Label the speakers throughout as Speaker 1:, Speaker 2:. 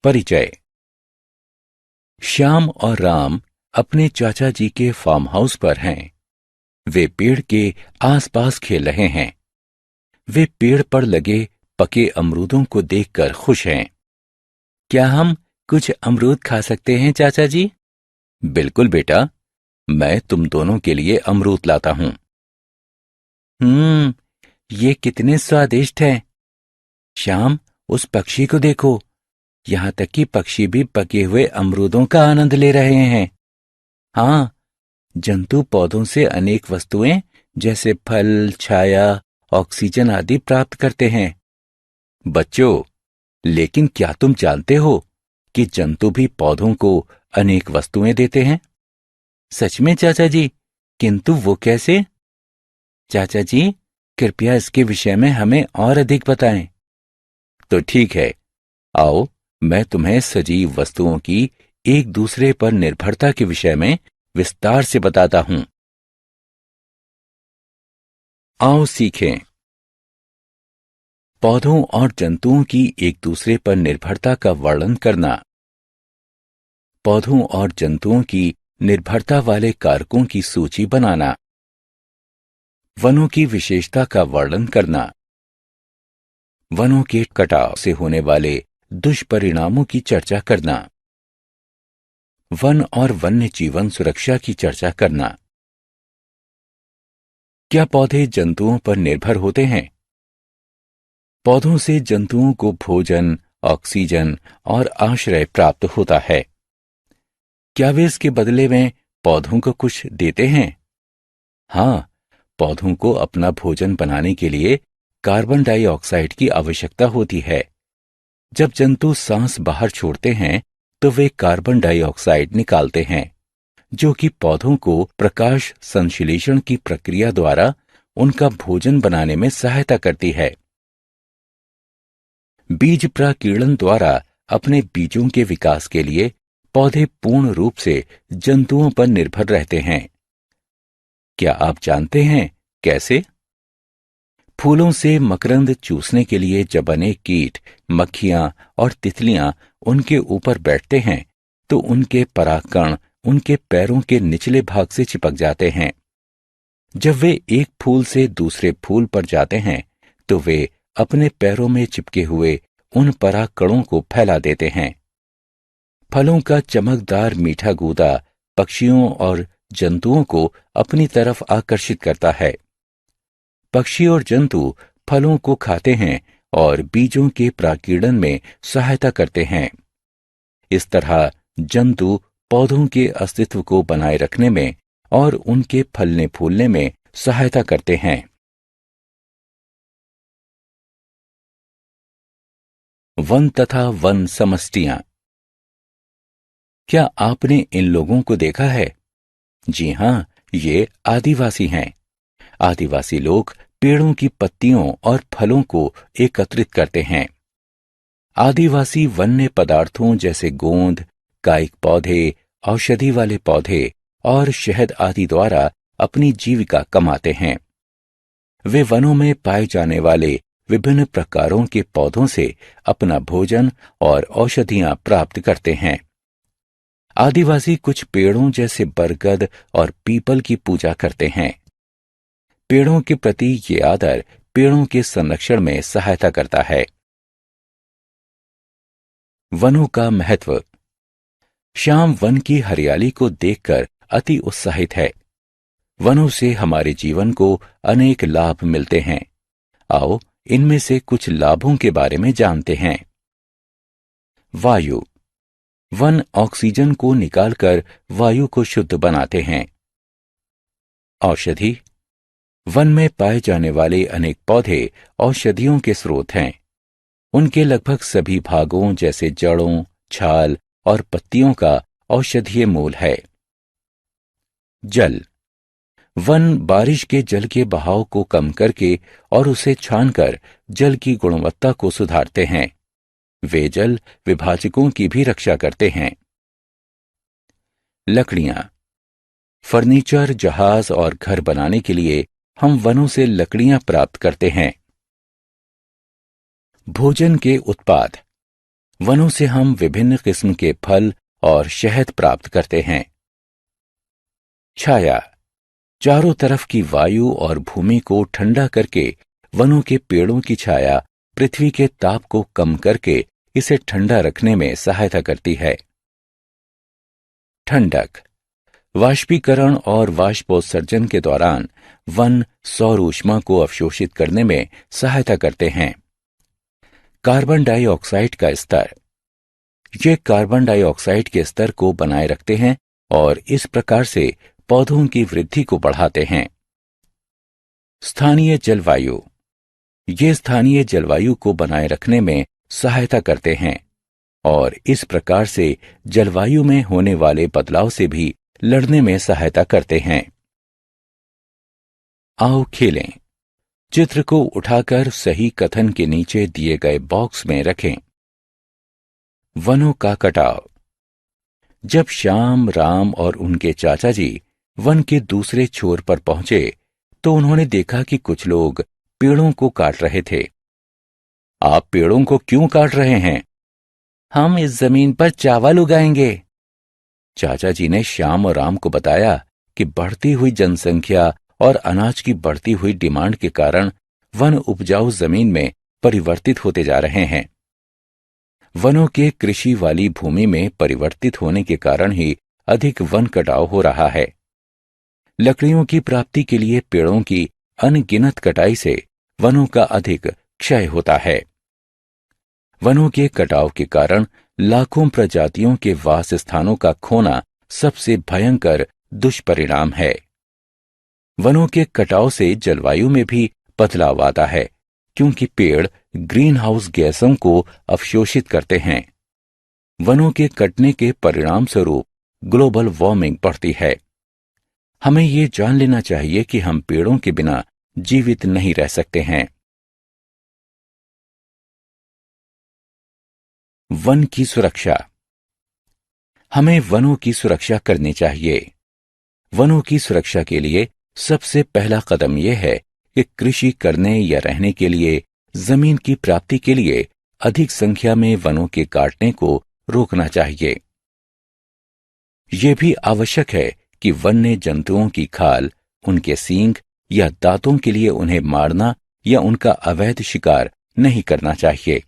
Speaker 1: परिचय। श्याम और राम अपने चाचा जी के फार्म हाउस पर हैं। वे पेड़ के आसपास खेल रहे हैं। वे पेड़ पर लगे पके अमरूदों को देखकर खुश हैं। क्या हम कुछ अमरूद खा सकते हैं चाचा जी? बिल्कुल बेटा, मैं तुम दोनों के लिए अमरूद लाता हूं। ये कितने स्वादिष्ट हैं। श्याम, उस पक्षी को देखो। यहां तक कि पक्षी भी पके हुए अमरूदों का आनंद ले रहे हैं। हाँ, जंतु पौधों से अनेक वस्तुएं जैसे फल, छाया, ऑक्सीजन आदि प्राप्त करते हैं। बच्चों, लेकिन क्या तुम जानते हो कि जंतु भी पौधों को अनेक वस्तुएं देते हैं? सच में चाचा जी, किंतु वो कैसे? चाचा जी, कृपया इसके विषय में हमें और अधिक बताएं। तो ठीक है, आओ मैं तुम्हें सजीव वस्तुओं की एक दूसरे पर निर्भरता के विषय में विस्तार से बताता हूं। आओ सीखें। पौधों और जंतुओं की एक दूसरे पर निर्भरता का वर्णन करना। पौधों और जंतुओं की निर्भरता वाले कारकों की सूची बनाना। वनों की विशेषता का वर्णन करना। वनों के कटाव से होने वाले दुष्परिणामों की चर्चा करना। वन और वन्य जीवन सुरक्षा की चर्चा करना। क्या पौधे जंतुओं पर निर्भर होते हैं? पौधों से जंतुओं को भोजन, ऑक्सीजन और आश्रय प्राप्त होता है। क्या वे इसके बदले में पौधों को कुछ देते हैं? हाँ, पौधों को अपना भोजन बनाने के लिए कार्बन डाइऑक्साइड की आवश्यकता होती है। जब जंतु सांस बाहर छोड़ते हैं तो वे कार्बन डाइऑक्साइड निकालते हैं, जो कि पौधों को प्रकाश संश्लेषण की प्रक्रिया द्वारा उनका भोजन बनाने में सहायता करती है। बीज प्रकीर्णन द्वारा अपने बीजों के विकास के लिए पौधे पूर्ण रूप से जंतुओं पर निर्भर रहते हैं। क्या आप जानते हैं कैसे? फूलों से मकरंद चूसने के लिए जब अनेक कीट, मक्खियां और तितलियां उनके ऊपर बैठते हैं तो उनके परागकण उनके पैरों के निचले भाग से चिपक जाते हैं। जब वे एक फूल से दूसरे फूल पर जाते हैं तो वे अपने पैरों में चिपके हुए उन परागकणों को फैला देते हैं। फलों का चमकदार मीठा गूदा पक्षियों और जंतुओं को अपनी तरफ आकर्षित करता है। पक्षी और जंतु फलों को खाते हैं और बीजों के प्रकीर्णन में सहायता करते हैं। इस तरह जंतु पौधों के अस्तित्व को बनाए रखने में और उनके फलने फूलने में सहायता करते हैं। वन तथा वन समष्टियां। क्या आपने इन लोगों को देखा है? जी हां, ये आदिवासी हैं। आदिवासी लोग पेड़ों की पत्तियों और फलों को एकत्रित करते हैं। आदिवासी वन्य पदार्थों जैसे गोंद, कायिक पौधे, औषधि वाले पौधे और शहद आदि द्वारा अपनी जीविका कमाते हैं। वे वनों में पाए जाने वाले विभिन्न प्रकारों के पौधों से अपना भोजन और औषधियां प्राप्त करते हैं। आदिवासी कुछ पेड़ों जैसे बरगद और पीपल की पूजा करते हैं। पेड़ों के प्रति ये आदर पेड़ों के संरक्षण में सहायता करता है। वनों का महत्व। श्याम वन की हरियाली को देखकर अति उत्साहित है। वनों से हमारे जीवन को अनेक लाभ मिलते हैं। आओ इनमें से कुछ लाभों के बारे में जानते हैं। वायु। वन ऑक्सीजन को निकालकर वायु को शुद्ध बनाते हैं। औषधि। वन में पाए जाने वाले अनेक पौधे औषधियों के स्रोत हैं। उनके लगभग सभी भागों जैसे जड़ों, छाल और पत्तियों का औषधीय मूल है। जल। वन बारिश के जल के बहाव को कम करके और उसे छानकर जल की गुणवत्ता को सुधारते हैं। वे जल विभाजकों की भी रक्षा करते हैं। लकड़ियां। फर्नीचर, जहाज और घर बनाने के लिए हम वनों से लकड़ियां प्राप्त करते हैं। भोजन के उत्पाद। वनों से हम विभिन्न किस्म के फल और शहद प्राप्त करते हैं। छाया, चारों तरफ की वायु और भूमि को ठंडा करके वनों के पेड़ों की छाया पृथ्वी के ताप को कम करके इसे ठंडा रखने में सहायता करती है। ठंडक, वाष्पीकरण और वाष्पोत्सर्जन के दौरान वन सौर ऊष्मा को अवशोषित करने में सहायता करते हैं। कार्बन डाइऑक्साइड का स्तर, ये कार्बन डाइऑक्साइड के स्तर को बनाए रखते हैं और इस प्रकार से पौधों की वृद्धि को बढ़ाते हैं। स्थानीय जलवायु, ये स्थानीय जलवायु को बनाए रखने में सहायता करते हैं और इस प्रकार से जलवायु में होने वाले बदलाव से भी लड़ने में सहायता करते हैं। आओ खेलें। चित्र को उठाकर सही कथन के नीचे दिए गए बॉक्स में रखें। वनों का कटाव। जब श्याम, राम और उनके चाचा जी वन के दूसरे छोर पर पहुंचे तो उन्होंने देखा कि कुछ लोग पेड़ों को काट रहे थे। आप पेड़ों को क्यों काट रहे हैं? हम इस जमीन पर चावल उगाएंगे। चाचा जी ने श्याम और राम को बताया कि बढ़ती हुई जनसंख्या और अनाज की बढ़ती हुई डिमांड के कारण वन उपजाऊ जमीन में परिवर्तित होते जा रहे हैं। वनों के कृषि वाली भूमि में परिवर्तित होने के कारण ही अधिक वन कटाव हो रहा है। लकड़ियों की प्राप्ति के लिए पेड़ों की अनगिनत कटाई से वनों का अधिक क्षय होता है। वनों के कटाव के कारण लाखों प्रजातियों के वास स्थानों का खोना सबसे भयंकर दुष्परिणाम है। वनों के कटाव से जलवायु में भी बदलाव आता है क्योंकि पेड़ ग्रीन हाउस गैसों को अवशोषित करते हैं। वनों के कटने के परिणाम स्वरूप ग्लोबल वार्मिंग बढ़ती है। हमें ये जान लेना चाहिए कि हम पेड़ों के बिना जीवित नहीं रह सकते हैं। वन की सुरक्षा। हमें वनों की सुरक्षा करनी चाहिए। वनों की सुरक्षा के लिए सबसे पहला कदम यह है कि कृषि करने या रहने के लिए जमीन की प्राप्ति के लिए अधिक संख्या में वनों के काटने को रोकना चाहिए। यह भी आवश्यक है कि वन्य जंतुओं की खाल, उनके सींग या दांतों के लिए उन्हें मारना या उनका अवैध शिकार नहीं करना चाहिए।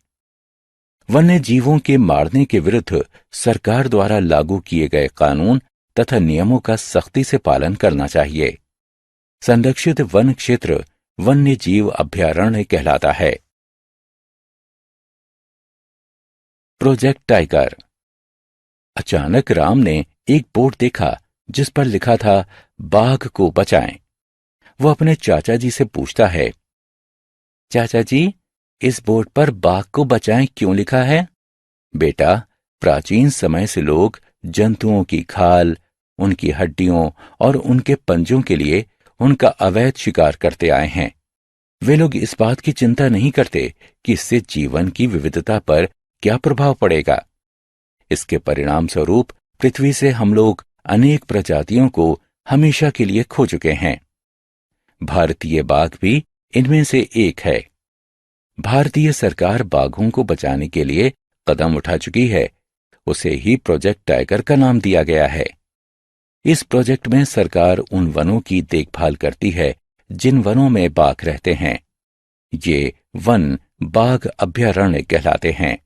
Speaker 1: वन्य जीवों के मारने के विरुद्ध सरकार द्वारा लागू किए गए कानून तथा नियमों का सख्ती से पालन करना चाहिए। संरक्षित वन क्षेत्र वन्य जीव अभयारण्य कहलाता है। Project tiger. अचानक राम ने एक बोर्ड देखा जिस पर लिखा था बाघ को बचाएं। वो अपने चाचा जी से पूछता है, चाचा जी, इस बोर्ड पर बाघ को बचाएं क्यों लिखा है? बेटा, प्राचीन समय से लोग जंतुओं की खाल, उनकी हड्डियों और उनके पंजों के लिए उनका अवैध शिकार करते आए हैं। वे लोग इस बात की चिंता नहीं करते कि इससे जीवन की विविधता पर क्या प्रभाव पड़ेगा। इसके परिणाम स्वरूप पृथ्वी से हम लोग अनेक प्रजातियों को हमेशा के लिए खो चुके हैं। भारतीय बाघ भी इनमें से एक है। भारतीय सरकार बाघों को बचाने के लिए कदम उठा चुकी है। उसे ही प्रोजेक्ट टाइगर का नाम दिया गया है। इस प्रोजेक्ट में सरकार उन वनों की देखभाल करती है जिन वनों में बाघ रहते हैं। ये वन बाघ अभयारण्य कहलाते हैं।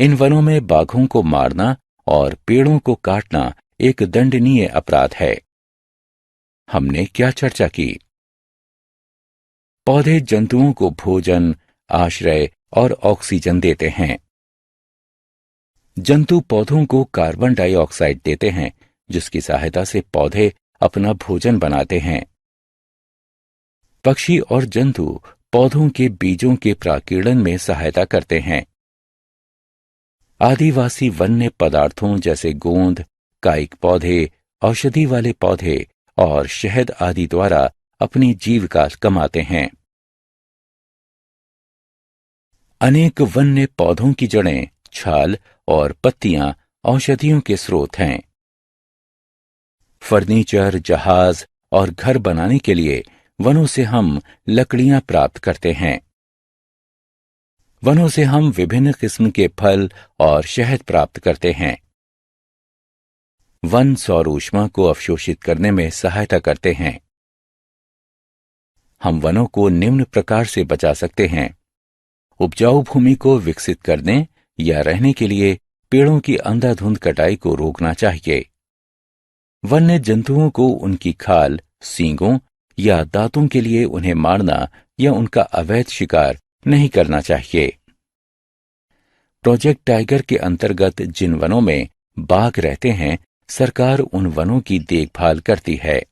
Speaker 1: इन वनों में बाघों को मारना और पेड़ों को काटना एक दंडनीय अपराध है। हमने क्या चर्चा की? पौधे जंतुओं को भोजन, आश्रय और ऑक्सीजन देते हैं। जंतु पौधों को कार्बन डाइऑक्साइड देते हैं जिसकी सहायता से पौधे अपना भोजन बनाते हैं। पक्षी और जंतु पौधों के बीजों के प्राकीर्णन में सहायता करते हैं। आदिवासी वन्य पदार्थों जैसे गोंद, कायिक पौधे, औषधि वाले पौधे और शहद आदि द्वारा अपनी जीविका कमाते हैं। अनेक वन्य पौधों की जड़ें, छाल और पत्तियां औषधियों के स्रोत हैं। फर्नीचर, जहाज और घर बनाने के लिए वनों से हम लकड़ियां प्राप्त करते हैं। वनों से हम विभिन्न किस्म के फल और शहद प्राप्त करते हैं। वन सौर ऊष्मा को अवशोषित करने में सहायता करते हैं। हम वनों को निम्न प्रकार से बचा सकते हैं। उपजाऊ भूमि को विकसित करने या रहने के लिए पेड़ों की अंधाधुंध कटाई को रोकना चाहिए। वन्य जंतुओं को उनकी खाल, सींगों या दांतों के लिए उन्हें मारना या उनका अवैध शिकार नहीं करना चाहिए। प्रोजेक्ट टाइगर के अंतर्गत जिन वनों में बाघ रहते हैं, सरकार उन वनों की देखभाल करती है।